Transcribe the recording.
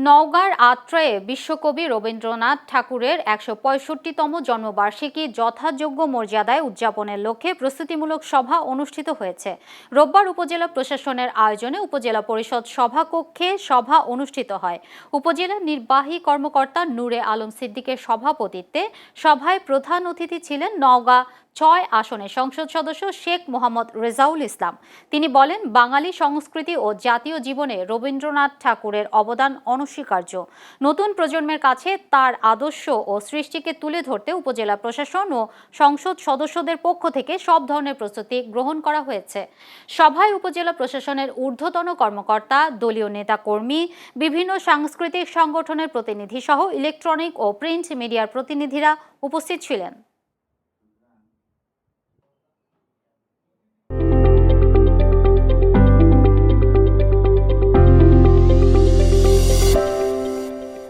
নওগাঁর আত্রায়ে বিশ্বকবি রবীন্দ্রনাথ ঠাকুরের ১৬৫তম জন্মবার্ষিকী যথাযোগ্য মর্যাদায় উদযাপনের লক্ষ্যে প্রস্তুতিমূলক সভা অনুষ্ঠিত হয়েছে। রোববার উপজেলা প্রশাসনের আয়োজনে উপজেলা পরিষদ সভাকক্ষে সভা অনুষ্ঠিত হয়। উপজেলা নির্বাহী কর্মকর্তা নূরে আলম সিদ্দিকের সভাপতিত্বে সভায় প্রধান অতিথি ছিলেন নওগাঁ ৬ আসনের সংসদ সদস্য শেখ মোহাম্মদ রেজাউল ইসলাম। তিনি বলেন, বাঙালি সংস্কৃতি ও জাতীয় জীবনে রবীন্দ্রনাথ ঠাকুরের অবদান অনস্বীকার্য। নতুন প্রজন্মের কাছে তার আদর্শ ও সৃষ্টিকে তুলে ধরতে উপজেলা প্রশাসন ও সংসদ সদস্যদের পক্ষ থেকে সব ধরনের প্রস্তুতি গ্রহণ করা হয়েছে। সভায় উপজেলা প্রশাসনের ঊর্ধ্বতন কর্মকর্তা, দলীয় নেতাকর্মী, বিভিন্ন সাংস্কৃতিক সংগঠনের প্রতিনিধি সহ ইলেকট্রনিক ও প্রিন্ট মিডিয়ার প্রতিনিধিরা উপস্থিত ছিলেন।